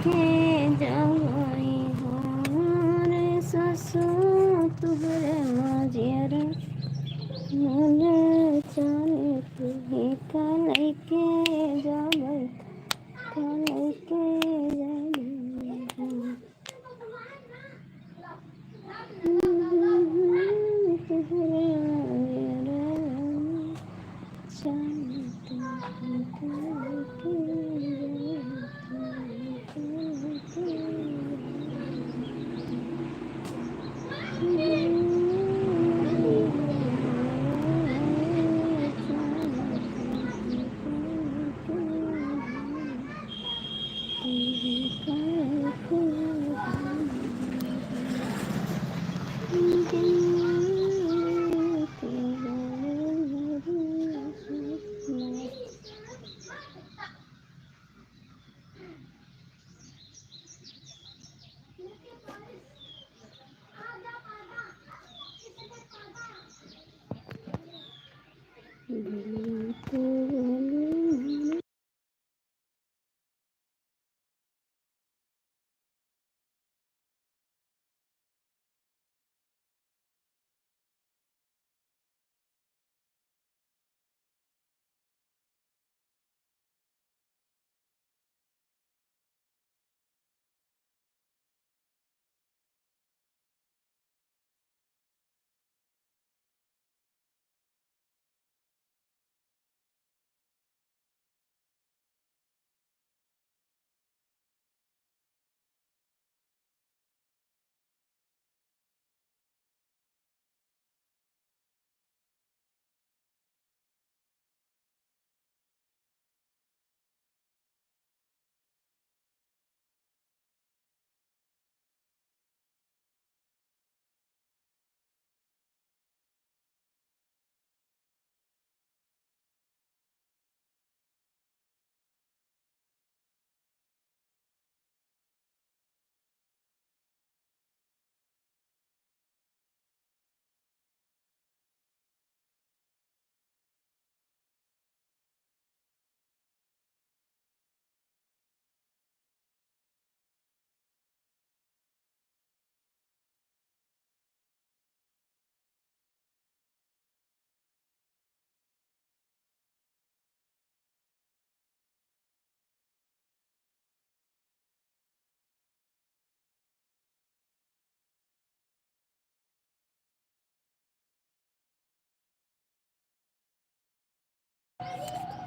के जाई हमार ससु तुहरे मजियर मन जाने तुही कनै के जाबै कनै के जाबै तुहरे मजियर जाने तुही कनै के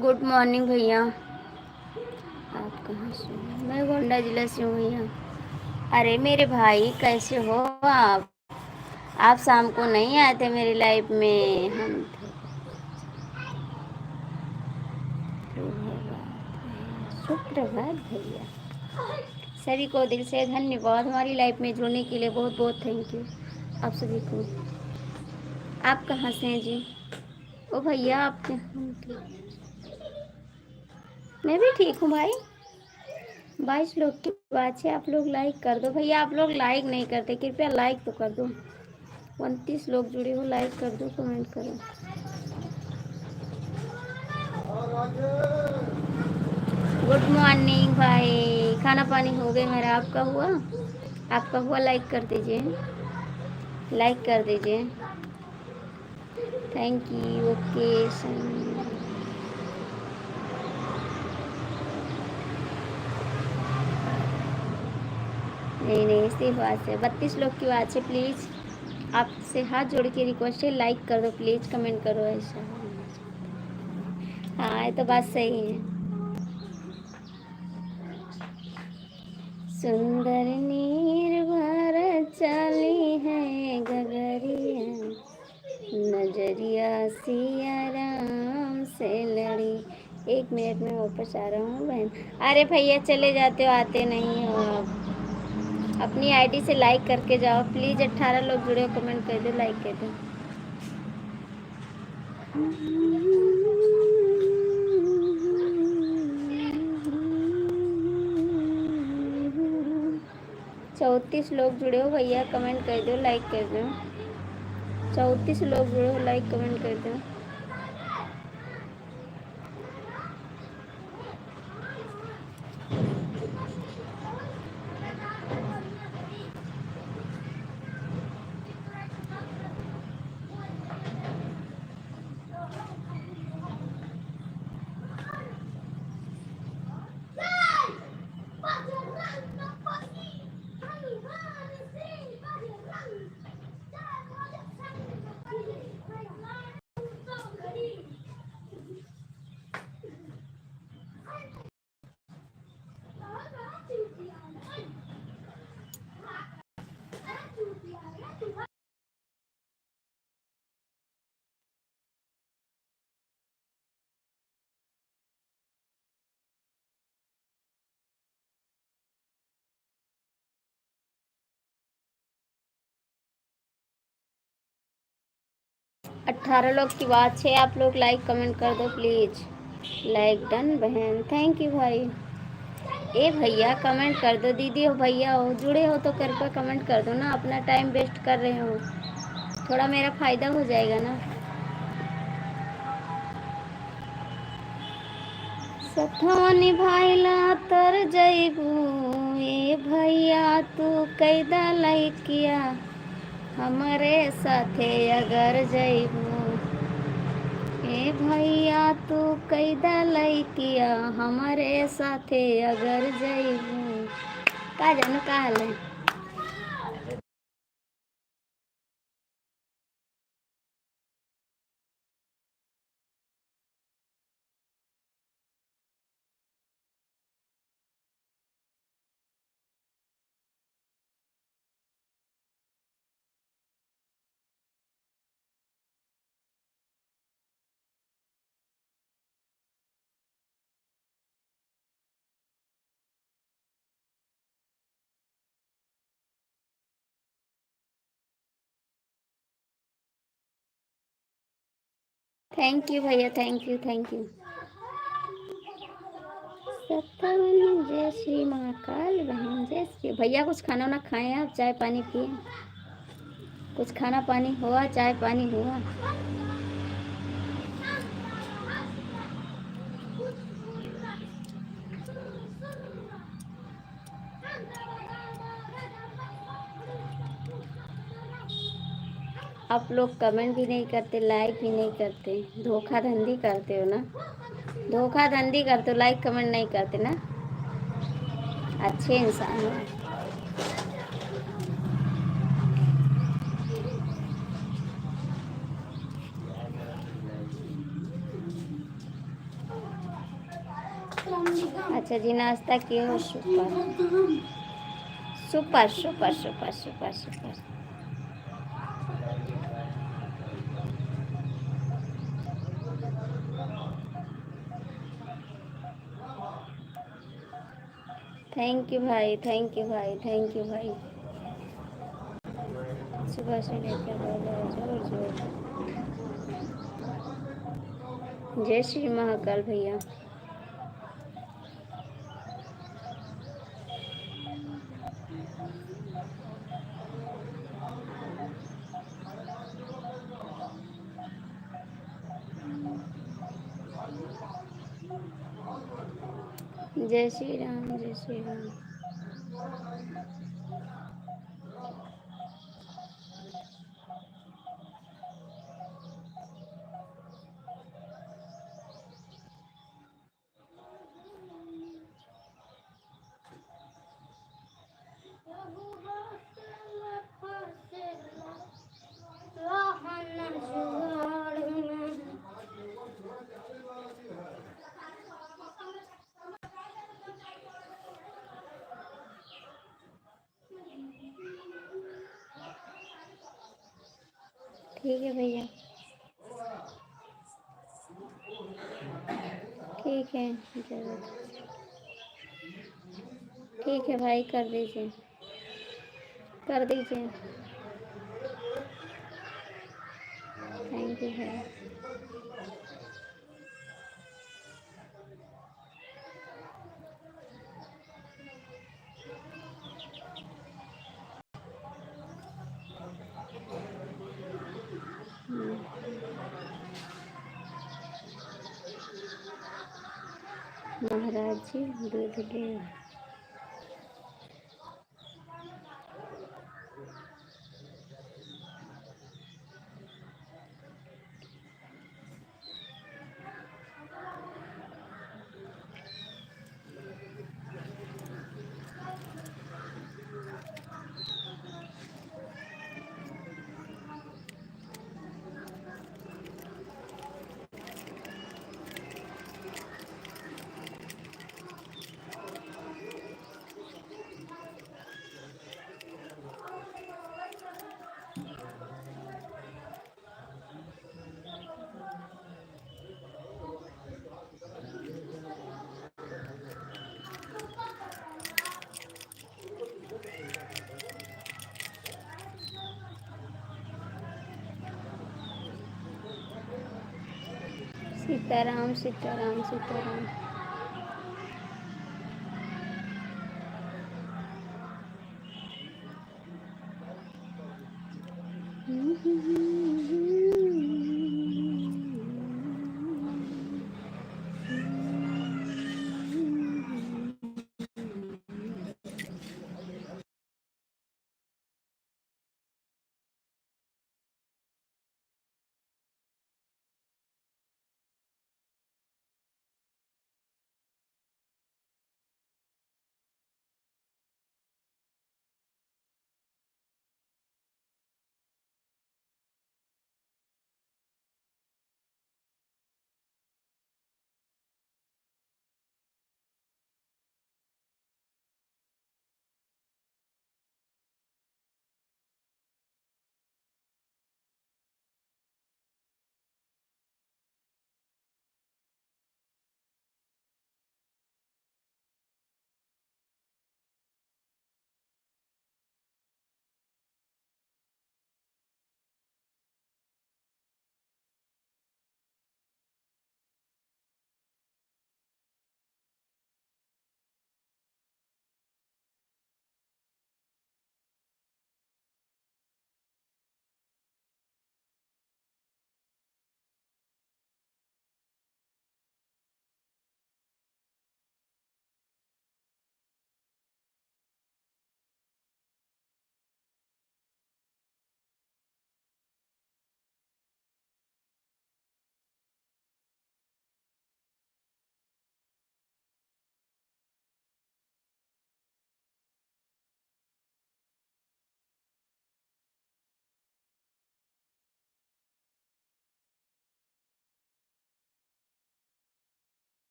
गुड मॉर्निंग भैया। आप कहाँ से हो? मैं गोंडा जिला से हूँ भैया। अरे मेरे भाई कैसे हो आप शाम को नहीं आए थे मेरी लाइफ में। हम सुप्रभात भैया। सभी को दिल से धन्यवाद हमारी लाइफ में जुड़ने के लिए, बहुत बहुत थैंक यू आप सभी को। आप कहाँ से हैं जी? ओ भैया आप, मैं भी ठीक हूँ भाई। 22 लोग की बात है, आप लोग लाइक कर दो भैया। आप लोग लाइक नहीं करते, कृपया लाइक तो कर दो। 29 लोग जुड़े हो, लाइक कर दो, कमेंट करो। गुड मॉर्निंग भाई, खाना पानी हो गया मेरा, आपका हुआ? आपका हुआ? लाइक कर दीजिए, लाइक कर दीजिए। Thank you. ओके नहीं नहीं, इसी बात से 32 लोग की बात है। प्लीज़ आपसे हाथ जोड़ के रिक्वेस्ट है, लाइक कर दो प्लीज़, कमेंट करो। ऐसा हाँ, ये तो बात सही है। सुंदर निर्भर चली है गगरिया, नजरिया सिया राम से लड़ी। 1 मिनट में वापस आ रहा हूँ बहन। अरे भैया चले जाते हो, आते नहीं हो आप। अपनी आईडी से लाइक करके जाओ प्लीज़। 18 लोग जुड़े हो, कमेंट कर दो, लाइक कर दो। 34 लोग जुड़े हो भैया, कमेंट कर दो, लाइक कर दो। 34 लोग जुड़े हो, लाइक कमेंट कर दो। 18 लोग की बात है, आप लोग लाइक कमेंट कर दो प्लीज। लाइक डन बहन, थैंक यू भाई। ए भैया कमेंट कर दो, दीदी हो भैया हो जुड़े हो तो कृपया कमेंट कर दो ना, अपना टाइम वेस्ट कर रहे हो, थोड़ा मेरा फायदा हो जाएगा ना। सथवा निभाइला तर जइबू ए भैया तू कैदा लइकिया हमरे साथे अगर जइबू ए भैया तू कैदा लइकिया हमारे साथे अगर जइबू। का जानू का हाल है। थैंक यू भैया, थैंक यू थैंक यू। सत्तावन जय श्री महाकाल बहन, जय श्री भैया। कुछ खाना ना खाए आप, चाय पानी पिए, कुछ खाना पानी हुआ, चाय पानी हुआ। आप लोग कमेंट भी नहीं करते, लाइक भी नहीं करते, धोखाधंधी करते हो ना, धोखाधंधी करते हो, लाइक कमेंट नहीं करते ना। अच्छे इंसान हो। अच्छा जी, नाश्ता किए हो? Super super super super super super. Thank you भाई, थैंक यू भाई, थैंक यू भाई। सुबह से लेकर बोलो जोर जोर। जय श्री महाकाल भैया। जय श्री राम, जय श्री राम। ठीक है भैया, ठीक है, ठीक है भाई, कर दीजिए, कर दीजिए। थैंक यू भाई। महाराज जी दूध ले। सीताराम सीताराम सीताराम।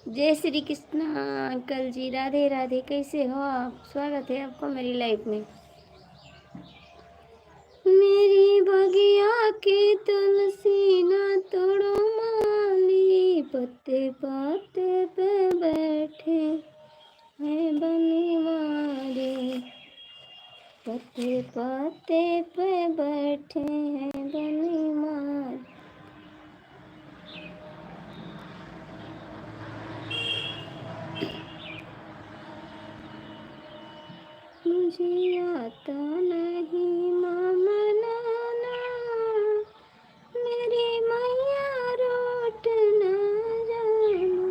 जय श्री कृष्ण अंकल जी, राधे राधे। कैसे हो आप? स्वागत है आपको मेरी लाइफ में। मेरी बगिया की तुलसी ना तोड़ो माली, पत्ते पत्ते पे बैठे हैं बनवारी, पत्ते पत्ते पे बैठे हैं बनवारी। मुझे आता नहीं मामा नाना, मेरी मैया रोट न जाना।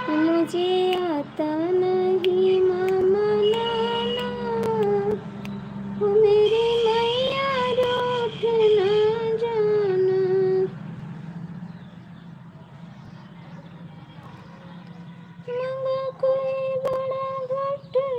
मुझे आता नहीं मामा नाना, वो मेरी मैया रोट न जाना। मंगा कोई बड़ा घटना।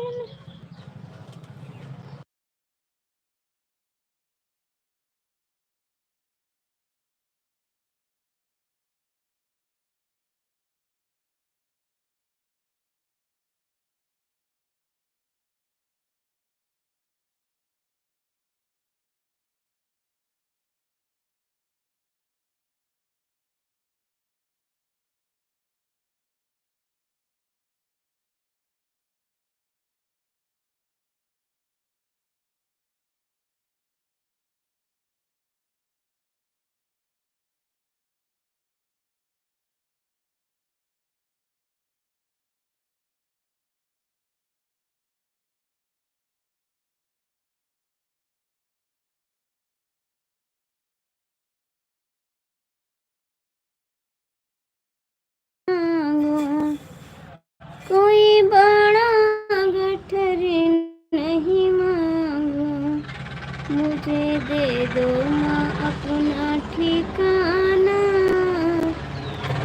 कोई बड़ा गठरी नहीं मांगू, मुझे दे दो माँ अपना ठिकाना,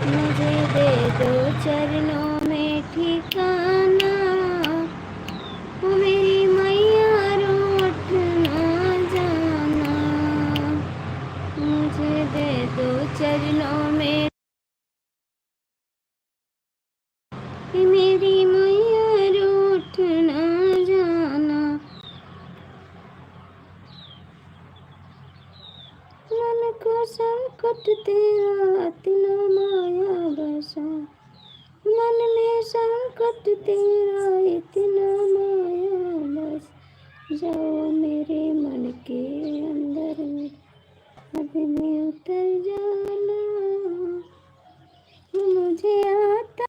मुझे दे दो चरणों में ठिकाना। वो मेरी मैया रूठ ना जाना, मुझे दे दो चरणों में। मेरी मैया रूठ ना जाना। मन को संकट तेरा इतना माया बसा, मन में संकट तेरा इतना माया बस, जाओ मेरे मन के अंदर में, अब में उतर जाना। मुझे आता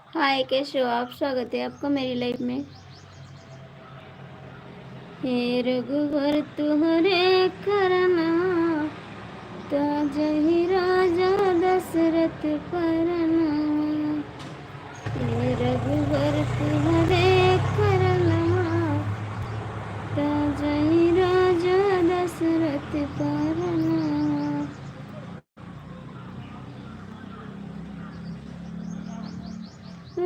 हाय कैसे हो आप? स्वागत है आपका मेरी लाइफ में। हे रघुवर तुम्हारे करना ताजहि राजा दशरथ परना। हे रघुवर तुम्हारे करना ताजहि राजा दशरथ परना।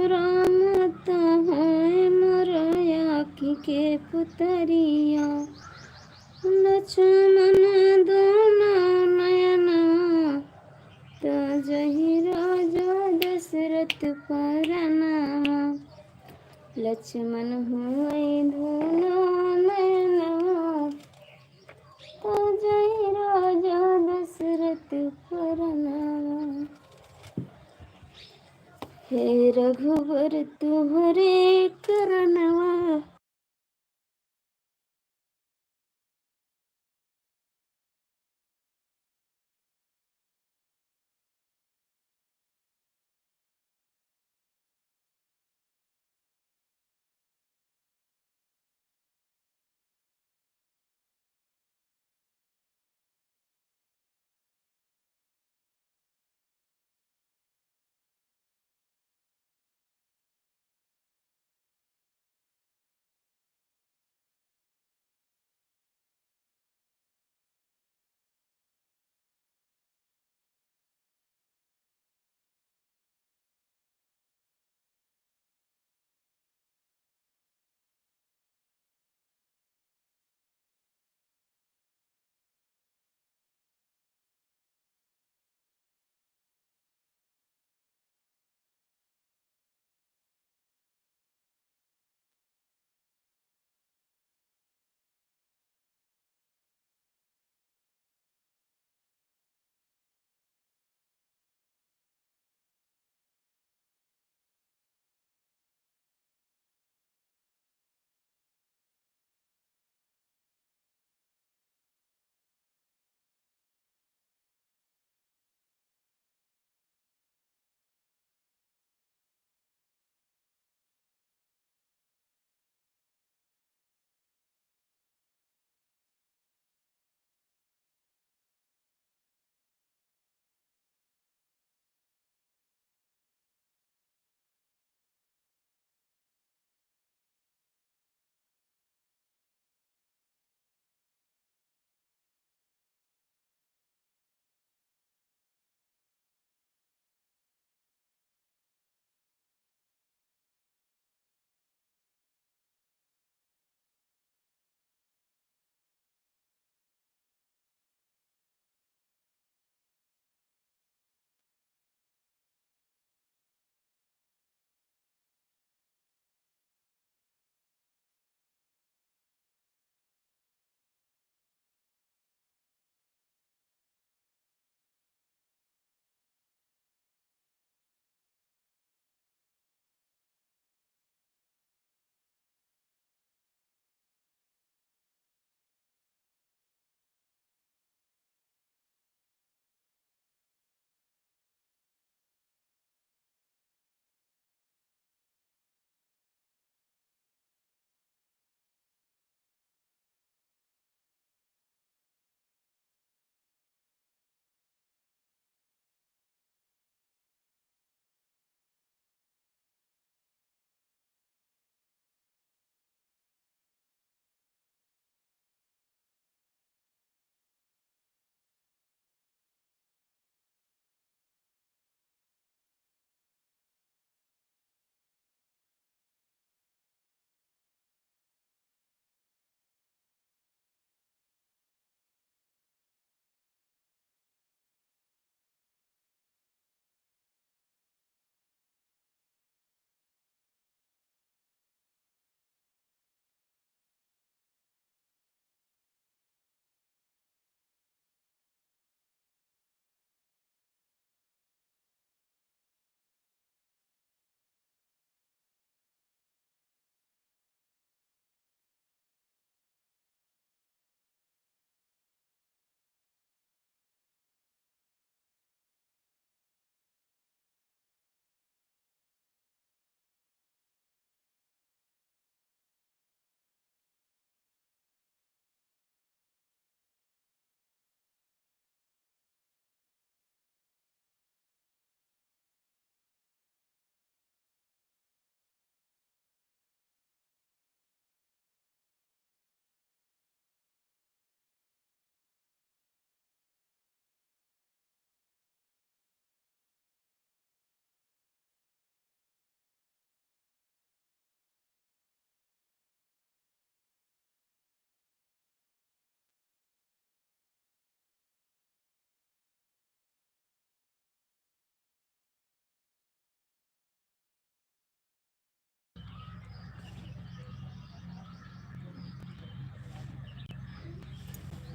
राम तो है मोरया के पुतरिया लक्ष्मण दोनों नयना ताजहि राजा दशरथ परनामा। लक्ष्मण हुए दोनों नयना ताजहि राजा दशरथ परनामा। हे रघुवर तुम्हारे करनवा